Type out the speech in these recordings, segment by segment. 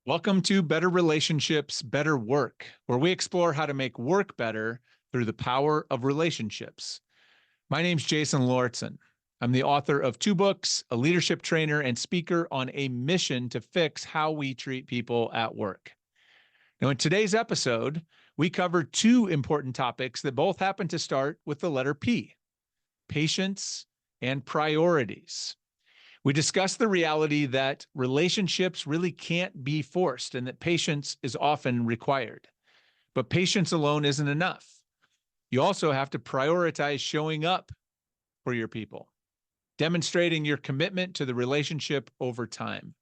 Welcome to Better Relationships, Better Work, where we explore how to make work better through the power of relationships. My name's Jason Lauritsen. I'm the author of 2 books, a leadership trainer, and speaker on a mission to fix how we treat people at work. Now, in today's episode, we cover 2 important topics that both happen to start with the letter P: patience and priorities. We discuss the reality that relationships really can't be forced and that patience is often required. But patience alone isn't enough. You also have to prioritize showing up for your people, demonstrating your commitment to the relationship over time.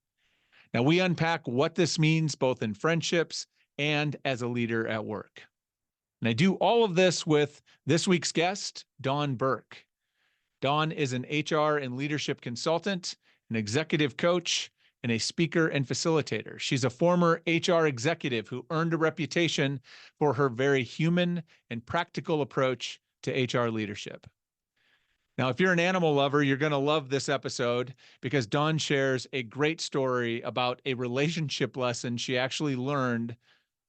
Now, we unpack what this means both in friendships and as a leader at work. And I do all of this with this week's guest, Dawn Burke. Dawn is an HR and leadership consultant, an executive coach, and a speaker and facilitator. She's a former HR executive who earned a reputation for her very human and practical approach to HR leadership. Now, if you're an animal lover, you're going to love this episode because Dawn shares a great story about a relationship lesson she actually learned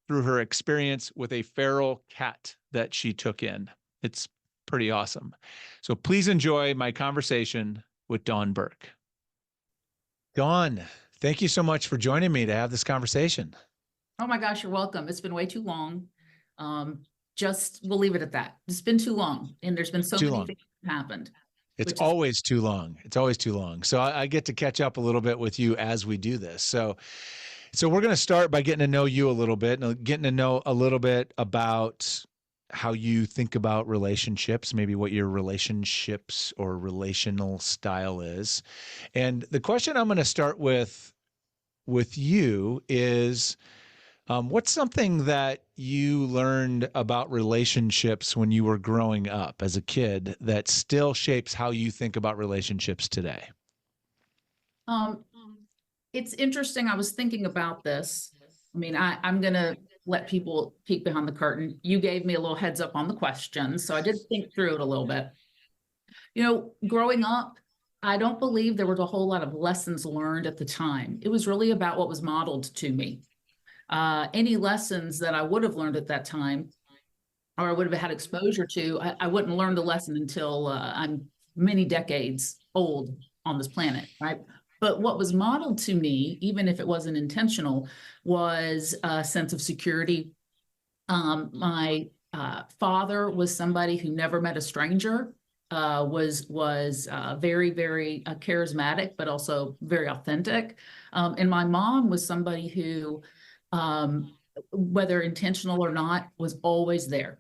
through her experience with a feral cat that she took in. It's pretty awesome. So please enjoy my conversation with Dawn Burke. Dawn, thank you so much for joining me to have this conversation. Oh my gosh, you're welcome. It's been way too long. We'll leave it at that. It's been too long, and there's been so many things that happened. It's always too long. It's always too long. So I get to catch up a little bit with you as we do this. So we're going to start by getting to know you a little bit and getting to know a little bit about how you think about relationships, maybe what your relationships or relational style is. And the question I'm going to start with you is, what's something that you learned about relationships when you were growing up as a kid that still shapes how you think about relationships today? It's interesting. I was thinking about this. I mean, I'm going to let people peek behind the curtain. You gave me a little heads up on the question, so I did think through it a little bit. Growing up, I don't believe there was a whole lot of lessons learned at the time. It was really about what was modeled to me. Any lessons that I would have learned at that time, or I would have had exposure to, I wouldn't learn the lesson until I'm many decades old on this planet, right? But what was modeled to me, even if it wasn't intentional, was a sense of security. My father was somebody who never met a stranger, was very, very charismatic, but also very authentic. And my mom was somebody who, whether intentional or not, was always there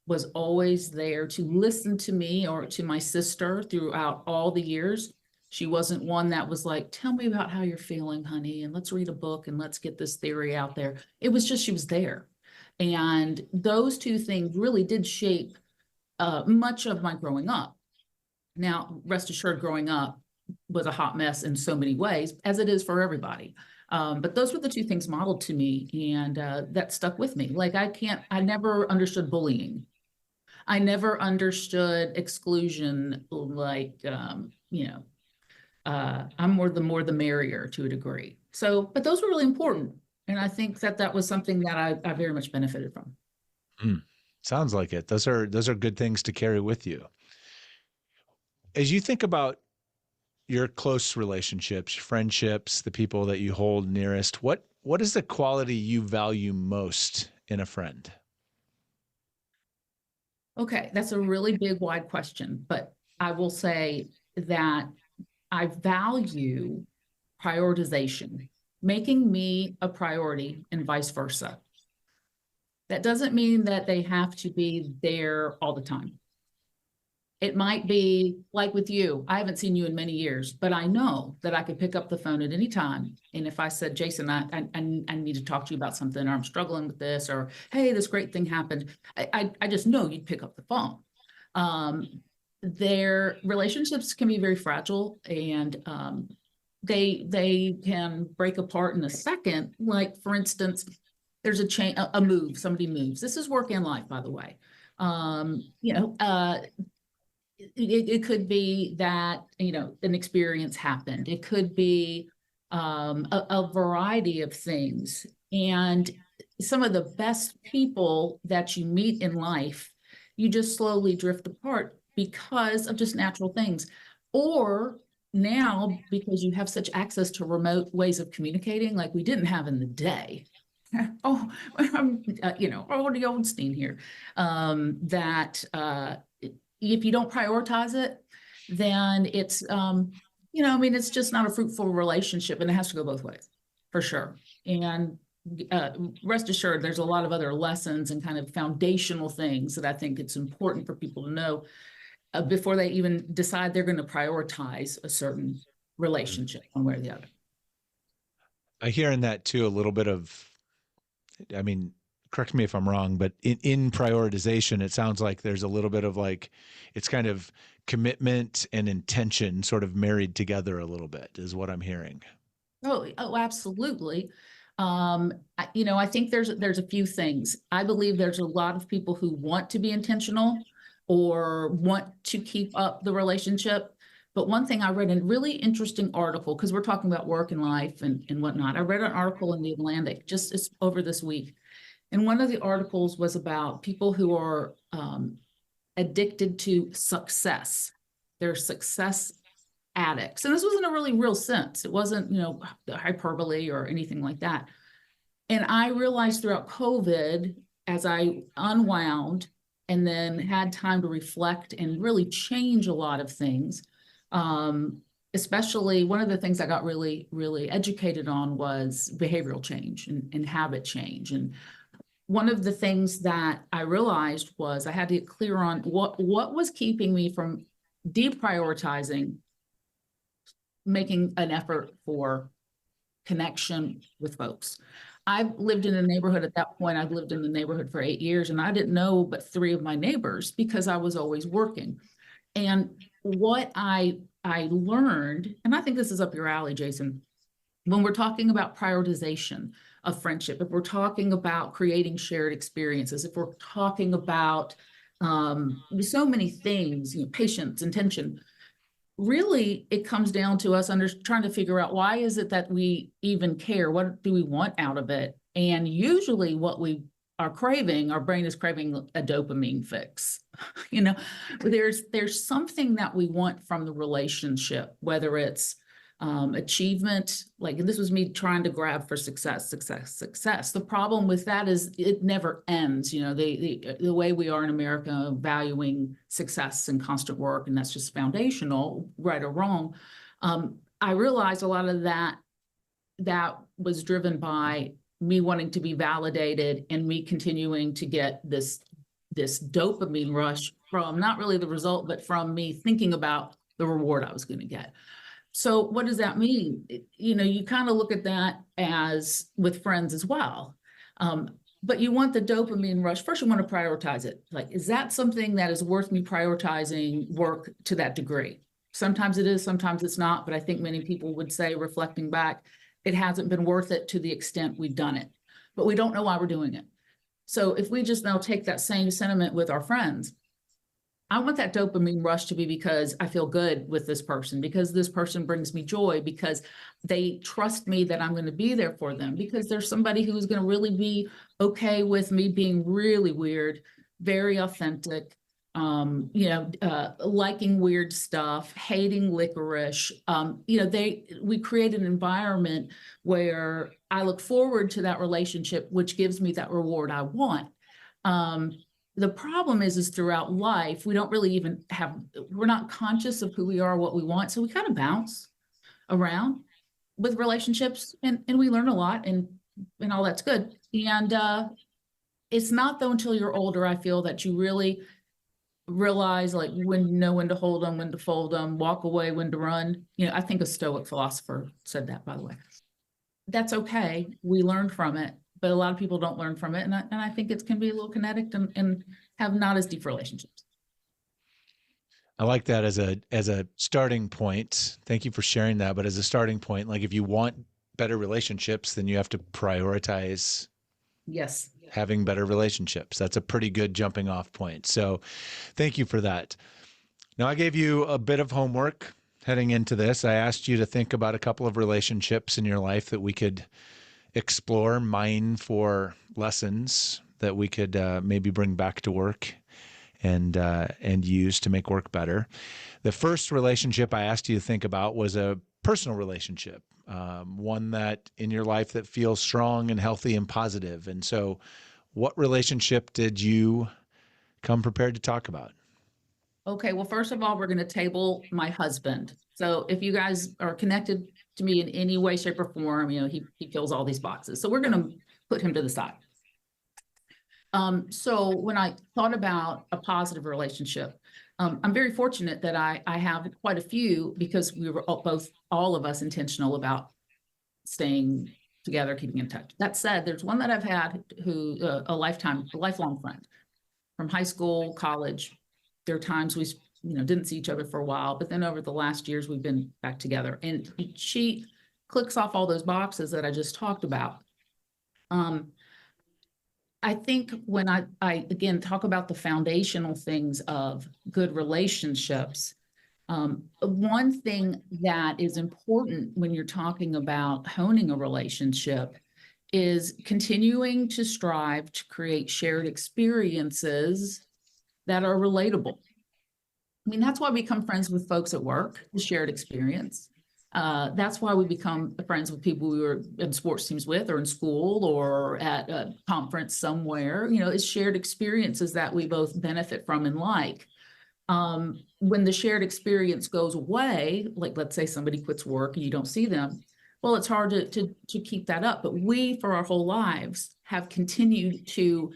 to listen to me or to my sister throughout all the years. She wasn't one that was like, tell me about how you're feeling, honey, and let's read a book and let's get this theory out there. It was just, she was there. And those 2 things really did shape much of my growing up. Now, rest assured, growing up was a hot mess in so many ways, as it is for everybody. But those were the 2 things modeled to me, and that stuck with me. Like, I never understood bullying. I never understood exclusion, like, I'm more the merrier to a degree. So, but those were really important. And I think that was something that I very much benefited from. Sounds like it. Those are good things to carry with you. As you think about your close relationships, friendships, the people that you hold nearest, what is the quality you value most in a friend? Okay, that's a really big, wide question, but I will say that I value prioritization, making me a priority and vice versa. That doesn't mean that they have to be there all the time. It might be like with you. I haven't seen you in many years, but I know that I could pick up the phone at any time. And if I said, Jason, I need to talk to you about something, or I'm struggling with this, or, hey, this great thing happened, I just know you'd pick up the phone. Their relationships can be very fragile, and they can break apart in a second. Like, for instance, there's a move, somebody moves. This is work and life, by the way. It could be that, an experience happened. It could be a variety of things. And some of the best people that you meet in life, you just slowly drift apart because of just natural things. Or now, because you have such access to remote ways of communicating, like we didn't have in the day. Oh, I'm, already Oldstein here. That if you don't prioritize it, then it's, it's just not a fruitful relationship, and it has to go both ways, for sure. And rest assured, there's a lot of other lessons and kind of foundational things that I think it's important for people to know before they even decide they're going to prioritize a certain relationship one way or the other. I hear in that too a little bit of, I mean, correct me if I'm wrong, but in prioritization, it sounds like there's a little bit of like, it's kind of commitment and intention sort of married together a little bit is what I'm hearing. Oh, absolutely. I think there's a few things. I believe there's a lot of people who want to be intentional or want to keep up the relationship. But one thing I read a really interesting article, because we're talking about work and life and whatnot. I read an article in the Atlantic just over this week. And one of the articles was about people who are addicted to success. They're success addicts. And this wasn't a really real sense. It wasn't, hyperbole or anything like that. And I realized throughout COVID, as I unwound and then had time to reflect and really change a lot of things, especially one of the things I got really, really educated on was behavioral change and habit change. And one of the things that I realized was I had to get clear on what was keeping me from deprioritizing making an effort for connection with folks. I've lived in a neighborhood at that point. I've lived in the neighborhood for 8 years, and I didn't know but 3 of my neighbors because I was always working. And what I learned, and I think this is up your alley, Jason, when we're talking about prioritization of friendship, if we're talking about creating shared experiences, if we're talking about so many things, patience, intention, really it comes down to us trying to figure out why is it that we even care? What do we want out of it? And usually what we are craving, our brain is craving a dopamine fix. There's something that we want from the relationship, whether it's achievement, like this was me trying to grab for success. The problem with that is it never ends. The way we are in America, valuing success and constant work, and that's just foundational, right or wrong. I realized a lot of that was driven by me wanting to be validated and me continuing to get this dopamine rush from not really the result, but from me thinking about the reward I was going to get. So what does that mean? You kind of look at that as with friends as well. But you want the dopamine rush. First, you want to prioritize it. Like, is that something that is worth me prioritizing work to that degree? Sometimes it is, sometimes it's not. But I think many people would say, reflecting back, it hasn't been worth it to the extent we've done it. But we don't know why we're doing it. So if we just now take that same sentiment with our friends, I want that dopamine rush to be because I feel good with this person, because this person brings me joy, because they trust me that I'm going to be there for them, because there's somebody who's going to really be okay with me being really weird, very authentic, liking weird stuff, hating licorice. We create an environment where I look forward to that relationship, which gives me that reward I want. The problem is throughout life, we don't really even we're not conscious of who we are, what we want. So we kind of bounce around with relationships and we learn a lot and all that's good. And it's not though until you're older, I feel, that you really realize like when to hold them, when to fold them, walk away, when to run. I think a Stoic philosopher said that, by the way. That's okay. We learn from it. But a lot of people don't learn from it. And I think it can be a little kinetic and have not as deep relationships. I like that as a starting point. Thank you for sharing that. But as a starting point, like if you want better relationships, then you have to prioritize yes, having better relationships. That's a pretty good jumping off point. So thank you for that. Now I gave you a bit of homework. heading into this, I asked you to think about a couple of relationships in your life that we could explore, mine for lessons that we could maybe bring back to work and use to make work better. The first relationship I asked you to think about was a personal relationship, one that in your life that feels strong and healthy and positive. And so, what relationship did you come prepared to talk about? Okay, well, first of all, we're going to table my husband. So if you guys are connected to me in any way, shape, or form, he fills all these boxes. So we're going to put him to the side. So when I thought about a positive relationship, I'm very fortunate that I have quite a few because we were all of us intentional about staying together, keeping in touch. That said, there's one that I've had who a lifelong friend from high school, college. There are times we didn't see each other for a while, but then over the last years we've been back together, and she clicks off all those boxes that I just talked about. I think when I again talk about the foundational things of good relationships, one thing that is important when you're talking about honing a relationship is continuing to strive to create shared experiences that are relatable. I mean, that's why we become friends with folks at work, the shared experience. That's why we become friends with people we were in sports teams with, or in school, or at a conference somewhere. It's shared experiences that we both benefit from and like. When the shared experience goes away, like let's say somebody quits work and you don't see them, well, it's hard to keep that up. But we, for our whole lives, have continued to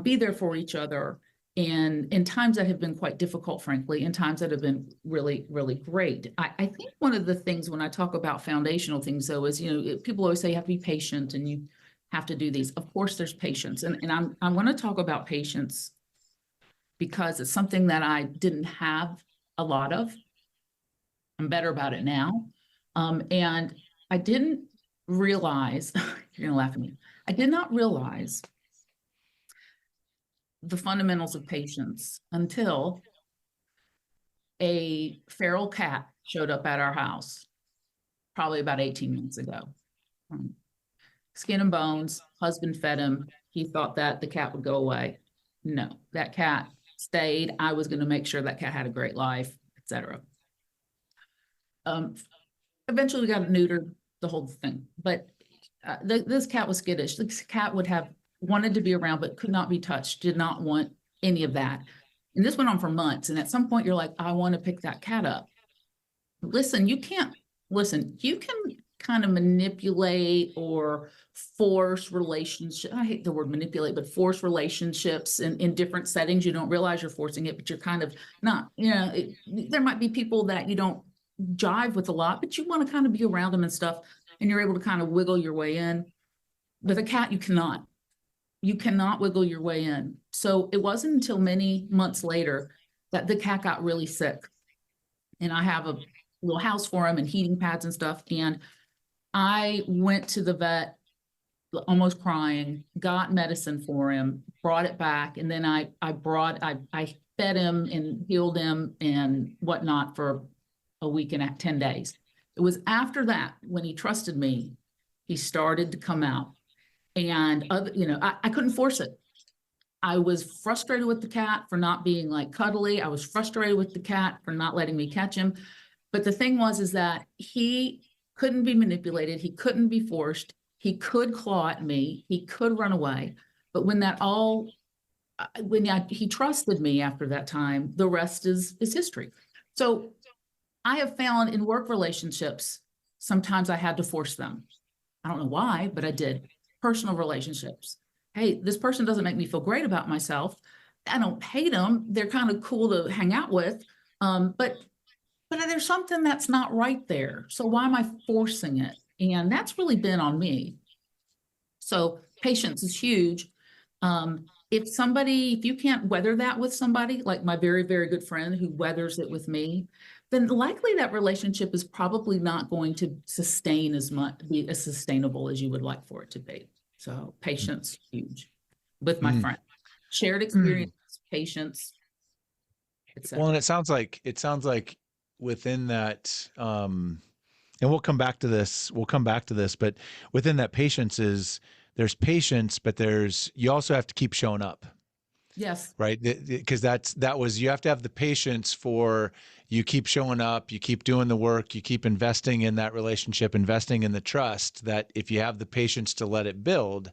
be there for each other. And in times that have been quite difficult, frankly, in times that have been really, really great. I think one of the things when I talk about foundational things, though, is, people always say you have to be patient and you have to do these. Of course, there's patience. And I'm going to talk about patience because it's something that I didn't have a lot of. I'm better about it now. And I didn't realize, you're going to laugh at me, I did not realize the fundamentals of patience until a feral cat showed up at our house, probably about 18 months ago. Skin and bones, husband fed him. He thought that the cat would go away. No, that cat stayed. I was going to make sure that cat had a great life, etc. Eventually we got it neutered, the whole thing. But this cat was skittish. This cat would have wanted to be around, but could not be touched, did not want any of that. And this went on for months. And at some point you're like, I want to pick that cat up. Listen, you can kind of manipulate or force relationships. I hate the word manipulate, but force relationships in different settings. You don't realize you're forcing it, but you're kind of not, there might be people that you don't jive with a lot, but you want to kind of be around them and stuff. And you're able to kind of wiggle your way in. With a cat, you cannot. You cannot wiggle your way in. So it wasn't until many months later that the cat got really sick. And I have a little house for him and heating pads and stuff. And I went to the vet almost crying, got medicine for him, brought it back. And then I fed him and healed him and whatnot for a week and 10 days. It was after that, when he trusted me, he started to come out. And I couldn't force it. I was frustrated with the cat for not being like cuddly. I was frustrated with the cat for not letting me catch him. But the thing is that he couldn't be manipulated. He couldn't be forced. He could claw at me. He could run away. But when he trusted me after that time, the rest is history. So I have found in work relationships, sometimes I had to force them. I don't know why, but I did. Personal relationships. Hey, this person doesn't make me feel great about myself. I don't hate them. They're kind of cool to hang out with. But there's something that's not right there. So why am I forcing it? And that's really been on me. So patience is huge. If you can't weather that with somebody, like my very, very good friend who weathers it with me, then likely that relationship is probably not going to be as sustainable as you would like for it to be. So patience, huge with my friend. Shared experience, patience, etc. Well, and it sounds like and we'll come back to this. But within that patience is there's patience, but you also have to keep showing up. Yes. Right. Because you have to have the patience for you keep showing up, you keep doing the work, you keep investing in that relationship, investing in the trust that if you have the patience to let it build,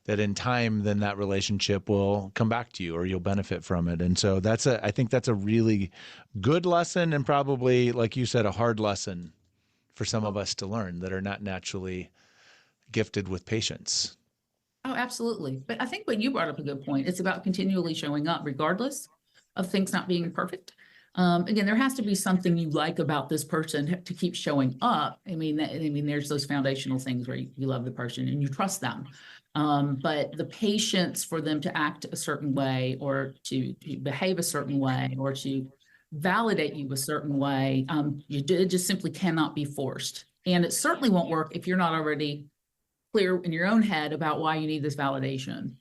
that in time, then that relationship will come back to you or you'll benefit from it. And so I think that's a really good lesson and probably, like you said, a hard lesson for some of us to learn that are not naturally gifted with patience. Oh, absolutely. But I think what you brought up a good point. It's about continually showing up regardless of things not being perfect. Again, there has to be something you like about this person to keep showing up. I mean, there's those foundational things where you love the person and you trust them. But the patience for them to act a certain way or to behave a certain way or to validate you a certain way, it just simply cannot be forced. And it certainly won't work if you're not already clear in your own head about why you need this validation.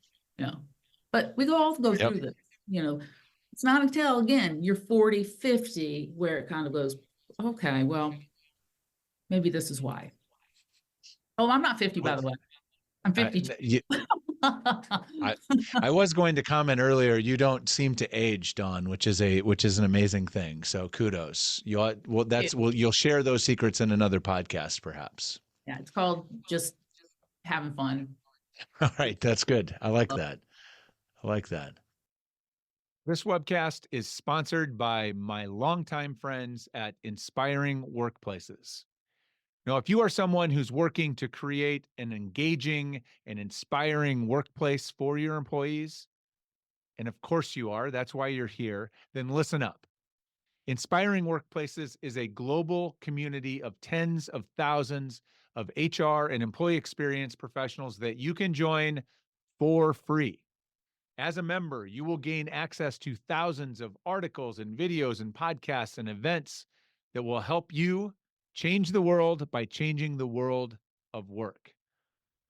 But we all go through this. It's not until, again, you're 40, 50, where it kind of goes, okay, well, maybe this is why. Oh, I'm not 50, by the way. I'm 52. I was going to comment earlier. You don't seem to age, Dawn, which is an amazing thing. So kudos. You'll share those secrets in another podcast, perhaps. Yeah, it's called just having fun. All right, that's good. I like that. This webcast is sponsored by my longtime friends at Inspiring Workplaces. Now, if you are someone who's working to create an engaging and inspiring workplace for your employees, and of course you are, that's why you're here, then listen up. Inspiring Workplaces is a global community of tens of thousands of HR and employee experience professionals that you can join for free. As a member, you will gain access to thousands of articles and videos and podcasts and events that will help you change the world by changing the world of work.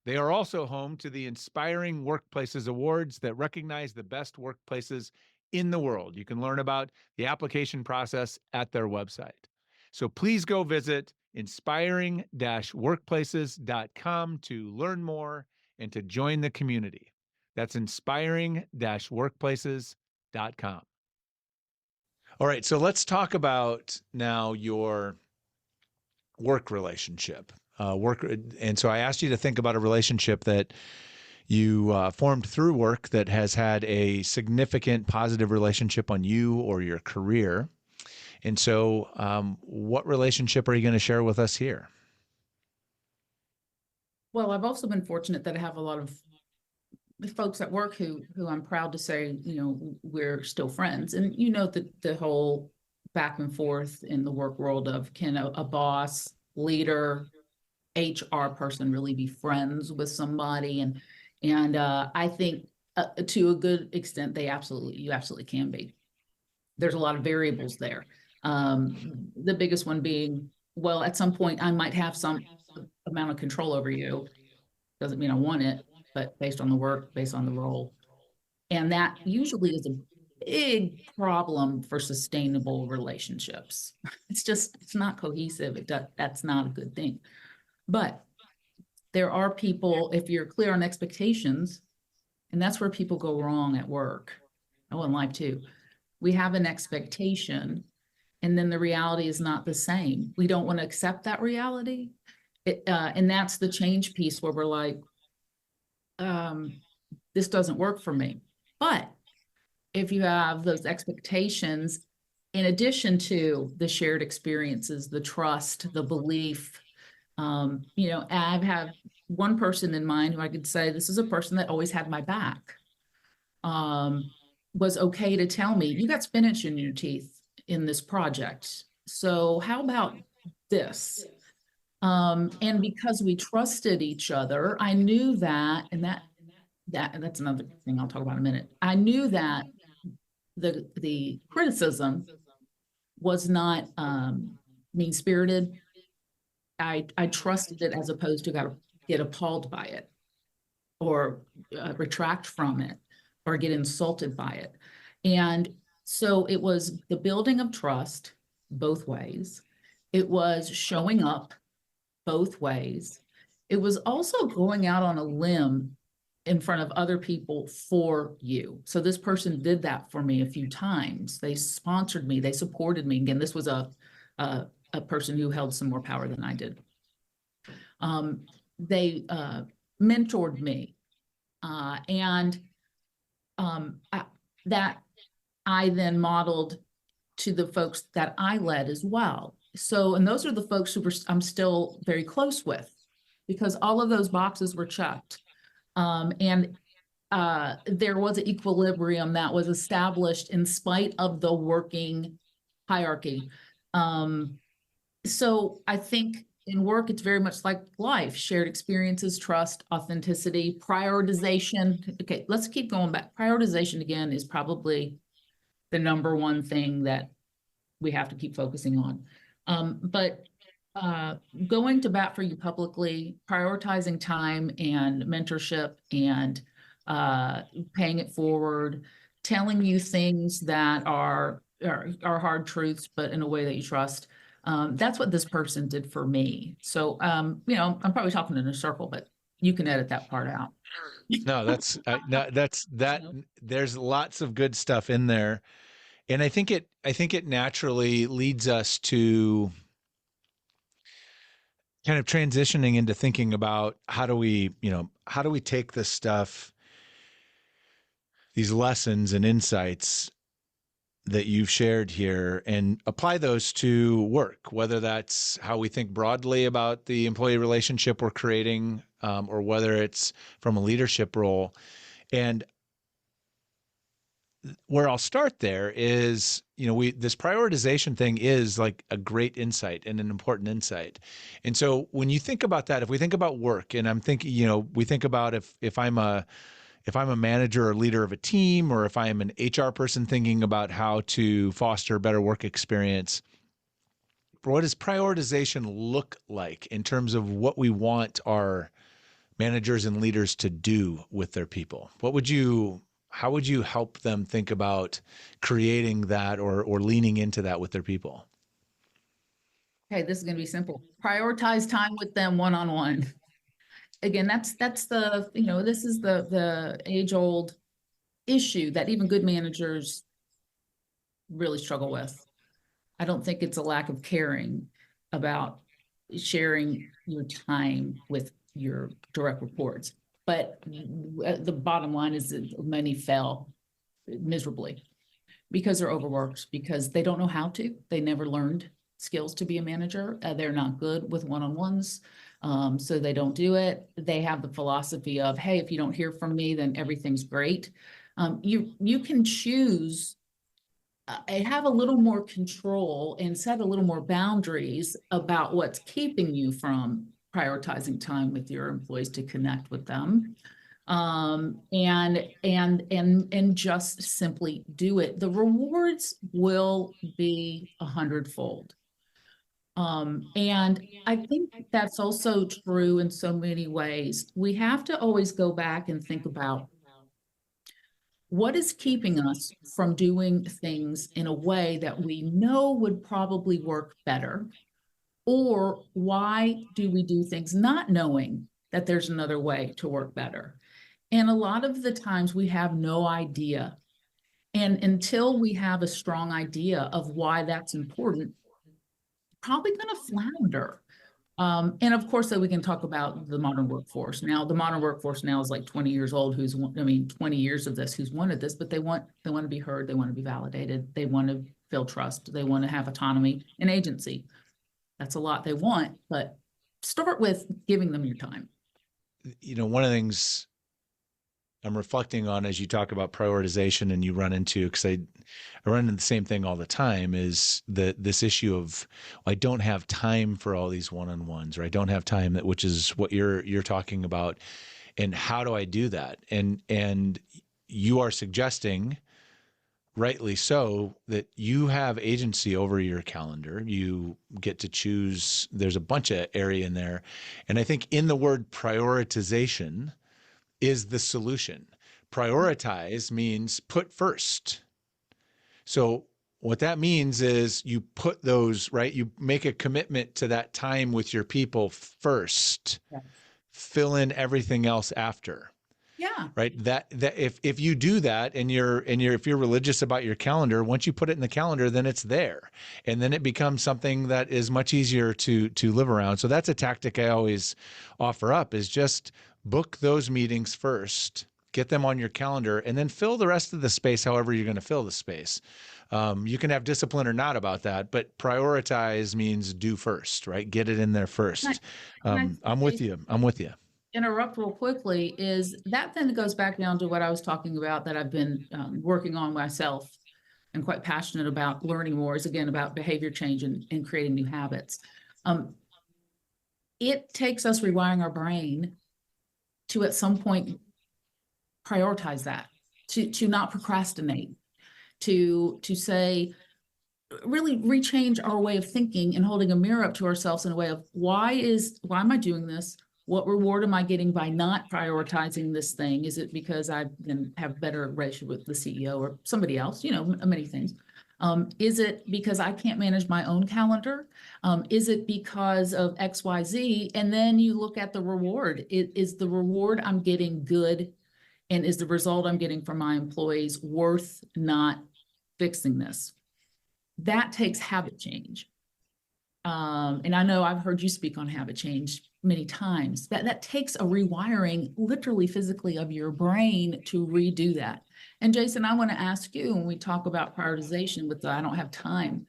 They are also home to the Inspiring Workplaces Awards that recognize the best workplaces in the world. You can learn about the application process at their website. So please go visit inspiring-workplaces.com to learn more and to join the community. That's inspiring-workplaces.com. All right, so let's talk about now your work relationship. And so I asked you to think about a relationship that you formed through work that has had a significant positive relationship on you or your career. And so what relationship are you going to share with us here? Well, I've also been fortunate that I have a lot of folks at work who I'm proud to say, we're still friends. And the whole back and forth in the work world of can a boss, leader, HR person really be friends with somebody? And I think to a good extent, you absolutely can be. There's a lot of variables there. The biggest one being, well, at some point I might have some amount of control over you. Doesn't mean I want it, but based on the work, based on the role. And that usually is a big problem for sustainable relationships. It's not cohesive. That's not a good thing. But there are people, if you're clear on expectations, and that's where people go wrong at work. Oh, in life too. We have an expectation, and then the reality is not the same. We don't want to accept that reality. And that's the change piece where we're like, this doesn't work for me. But if you have those expectations, in addition to the shared experiences, the trust, the belief, I've had one person in mind who I could say, this is a person that always had my back, was okay to tell me, you got spinach in your teeth in this project. So how about this? And because we trusted each other, I knew that, and that's another thing I'll talk about in a minute. I knew that the criticism was not mean-spirited. I trusted it as opposed to get appalled by it or retract from it or get insulted by it. And so it was the building of trust both ways. It was showing up both ways. It was also going out on a limb in front of other people for you. So this person did that for me a few times. They sponsored me, they supported me. Again, this was a person who held some more power than I did. They mentored me, and that I then modeled to the folks that I led as well. So, and those are the folks who I'm still very close with, because all of those boxes were checked. And there was an equilibrium that was established in spite of the working hierarchy. So I think in work, it's very much like life: shared experiences, trust, authenticity, prioritization. Okay, let's keep going back. Prioritization, again, is probably the number one thing that we have to keep focusing on. But going to bat for you publicly, prioritizing time and mentorship, and paying it forward, telling you things that are hard truths, but in a way that you trust. That's what this person did for me. So, I'm probably talking in a circle, but you can edit that part out. No, no, that's that. There's lots of good stuff in there, and I think it naturally leads us to kind of transitioning into thinking about how do we take this stuff, these lessons and insights that you've shared here, and apply those to work, whether that's how we think broadly about the employee relationship we're creating, or whether it's from a leadership role. And where I'll start there is, this prioritization thing is like a great insight and an important insight. And so when you think about that, if we think about work, and I'm thinking, we think about if I'm a manager or leader of a team, or if I am an HR person thinking about how to foster a better work experience, what does prioritization look like in terms of what we want our managers and leaders to do with their people? How would you help them think about creating that, or leaning into that with their people? Okay, this is going to be simple. Prioritize time with them one-on-one. Again, that's the, this is the age-old issue that even good managers really struggle with. I don't think it's a lack of caring about sharing your time with your direct reports, but the bottom line is that many fail miserably because they're overworked, because they don't know how to. They never learned skills to be a manager. They're not good with one-on-ones. So they don't do it. They have the philosophy of, hey, if you don't hear from me, then everything's great. You can choose, have a little more control and set a little more boundaries about what's keeping you from prioritizing time with your employees to connect with them. And just simply do it. The rewards will be 100-fold. And I think that's also true in so many ways. We have to always go back and think about what is keeping us from doing things in a way that we know would probably work better, or why do we do things not knowing that there's another way to work better? And a lot of the times we have no idea. And until we have a strong idea of why that's important, probably going to flounder. And of course, that we can talk about the modern workforce. Now, the modern workforce now is like 20 years old, 20 years of this, who's wanted this, but they want to be heard. They want to be validated. They want to feel trust. They want to have autonomy and agency. That's a lot they want, but start with giving them your time. One of the things I'm reflecting on as you talk about prioritization, and you run into, because I run into the same thing all the time, is this issue of, I don't have time for all these one-on-ones, or I don't have time, which is what you're talking about. And how do I do that? And you are suggesting, rightly so, that you have agency over your calendar. You get to choose. There's a bunch of area in there. And I think in the word prioritization is the solution. Prioritize means put first. So What that means is you put those, right? You make a commitment to that time with your people first, Yes. fill in everything else after. Yeah. Right. That if you do that and if you're religious about your calendar, once you put it in the calendar, then it's there. And then it becomes something that is much easier to live around. So that's a tactic I always offer up, is just book those meetings first, get them on your calendar, and then fill the rest of the space however you're going to fill the space. You can have discipline or not about that, but prioritize means do first, right? Get it in there first. I'm with you. I'm with you. Interrupt real quickly is that then goes back down to what I was talking about that I've been working on myself and quite passionate about learning more, is again about behavior change and creating new habits. It takes us rewiring our brain to at some point prioritize that, to not procrastinate, to say, really rechange our way of thinking and holding a mirror up to ourselves in a way of why am I doing this? What reward am I getting by not prioritizing this thing? Is it because I then have better relationship with the CEO or somebody else? Many things. Is it because I can't manage my own calendar? Is it because of XYZ? And then you look at the reward. Is the reward I'm getting good? And is the result I'm getting from my employees worth not fixing this? That takes habit change. And I know I've heard you speak on habit change many times. That takes a rewiring, literally physically, of your brain to redo that. And Jason, I want to ask you, when we talk about prioritization with the I don't have time,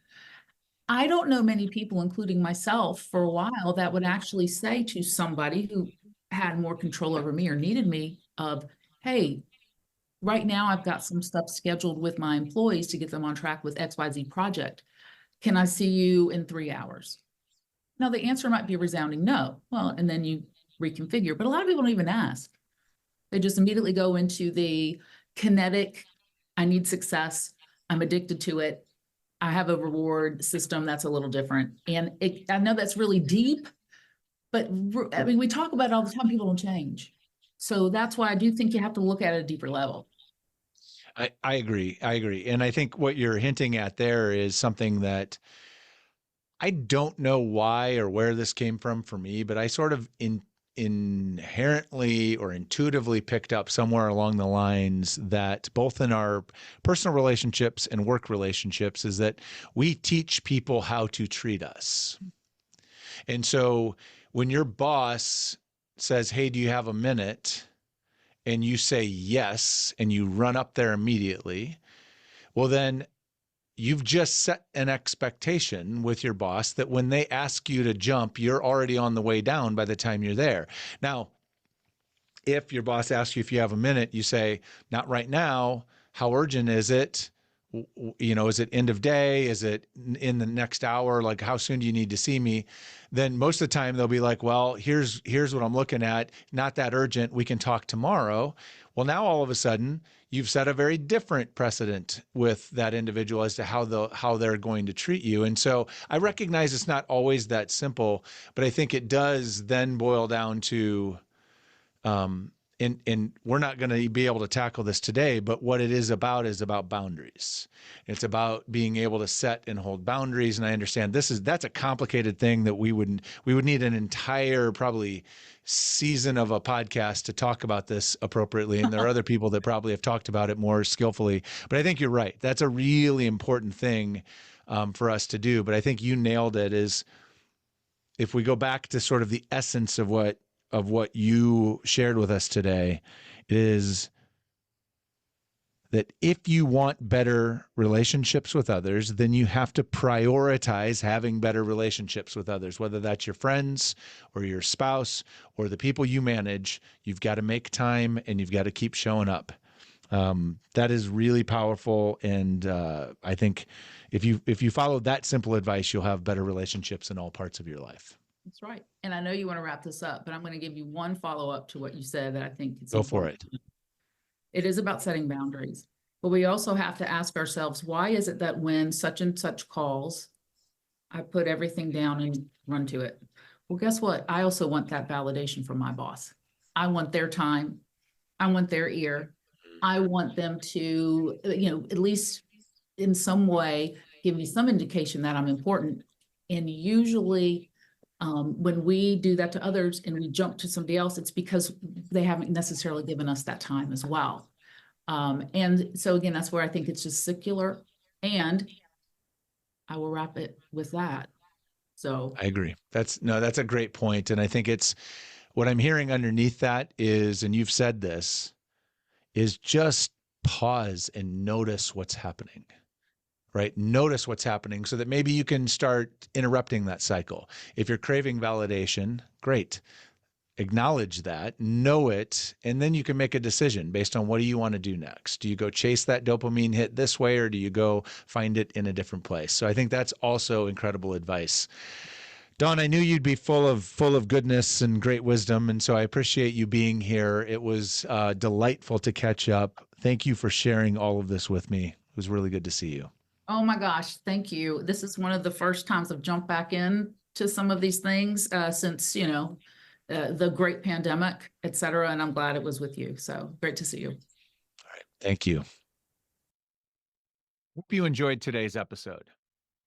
I don't know many people, including myself for a while, that would actually say to somebody who had more control over me or needed me of, hey, right now I've got some stuff scheduled with my employees to get them on track with XYZ project. Can I see you in 3 hours? Now, the answer might be a resounding no. Well, and then you reconfigure, but a lot of people don't even ask. They just immediately go into the kinetic, I need success, I'm addicted to it, I have a reward system that's a little different. And I know that's really deep, but I mean, we talk about it all the time, people don't change. So that's why I do think you have to look at it at a deeper level. I agree. I agree. And I think what you're hinting at there is something that I don't know why or where this came from for me, but I sort of inherently or intuitively picked up somewhere along the lines that both in our personal relationships and work relationships is that we teach people how to treat us. And so when your boss says, "Hey, do you have a minute?" and you say yes, and you run up there immediately, well, then you've just set an expectation with your boss that when they ask you to jump, you're already on the way down by the time you're there. Now, if your boss asks you if you have a minute, you say, "Not right now. How urgent is it? Is it end of day? Is it in the next hour? Like, how soon do you need to see me?" Then most of the time they'll be like, "Well, here's what I'm looking at. Not that urgent. We can talk tomorrow." Well, now all of a sudden you've set a very different precedent with that individual as to how they're going to treat you. And so I recognize it's not always that simple, but I think it does then boil down to, and we're not going to be able to tackle this today, but what it is about boundaries. It's about being able to set and hold boundaries. And I understand that's a complicated thing that we would need an entire probably season of a podcast to talk about this appropriately. And there are other people that probably have talked about it more skillfully, but I think you're right. That's a really important thing for us to do. But I think you nailed it, is if we go back to sort of the essence of what you shared with us today, is that if you want better relationships with others, then you have to prioritize having better relationships with others, whether that's your friends or your spouse or the people you manage. You've got to make time and you've got to keep showing up. That is really powerful. And I think if you follow that simple advice, you'll have better relationships in all parts of your life. That's right. And I know you want to wrap this up, but I'm going to give you one follow-up to what you said that I think it's Go important. for it. It is about setting boundaries, but we also have to ask ourselves, why is it that when such and such calls, I put everything down and run to it? Well, guess what? I also want that validation from my boss. I want their time. I want their ear. I want them to, at least in some way give me some indication that I'm important. And usually, when we do that to others and we jump to somebody else, it's because they haven't necessarily given us that time as well. And so again, that's where I think it's just secular. And I will wrap it with that. So I agree. That's a great point. And I think it's what I'm hearing underneath that is, and you've said this, is just pause and notice what's happening, right? Notice what's happening so that maybe you can start interrupting that cycle. If you're craving validation, great. Acknowledge that, know it, and then you can make a decision based on what do you want to do next. Do you go chase that dopamine hit this way, or do you go find it in a different place? So I think that's also incredible advice. Dawn, I knew you'd be full of goodness and great wisdom, and so I appreciate you being here. It was delightful to catch up. Thank you for sharing all of this with me. It was really good to see you. oh my gosh, thank you. This is one of the first times I've jumped back in to some of these things since, the great pandemic, et cetera. And I'm glad it was with you. So great to see you. All right. Thank you. Hope you enjoyed today's episode.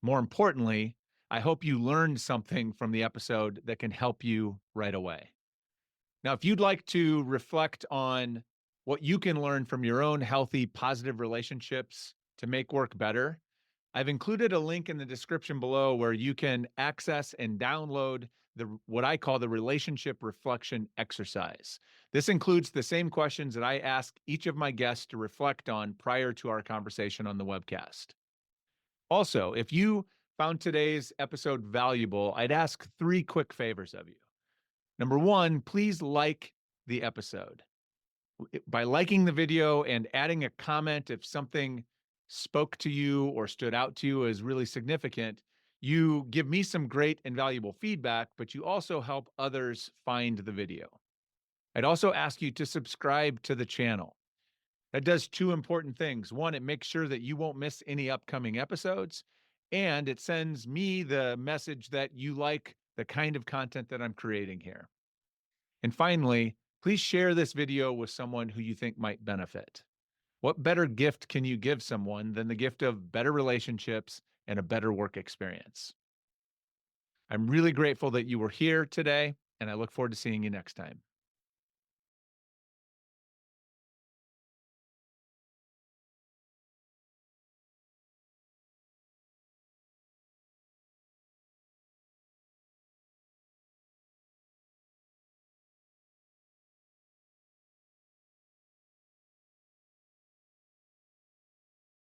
More importantly, I hope you learned something from the episode that can help you right away. Now, if you'd like to reflect on what you can learn from your own healthy, positive relationships to make work better, I've included a link in the description below where you can access and download what I call the relationship reflection exercise. This includes the same questions that I ask each of my guests to reflect on prior to our conversation on the webcast. Also, if you found today's episode valuable, I'd ask 3 quick favors of you. Number 1, please like the episode. By liking the video and adding a comment if something spoke to you or stood out to you as really significant, you give me some great and valuable feedback, but you also help others find the video. I'd also ask you to subscribe to the channel. That does 2 important things. 1, it makes sure that you won't miss any upcoming episodes, and it sends me the message that you like the kind of content that I'm creating here. And finally, please share this video with someone who you think might benefit. What better gift can you give someone than the gift of better relationships and a better work experience? I'm really grateful that you were here today, and I look forward to seeing you next time.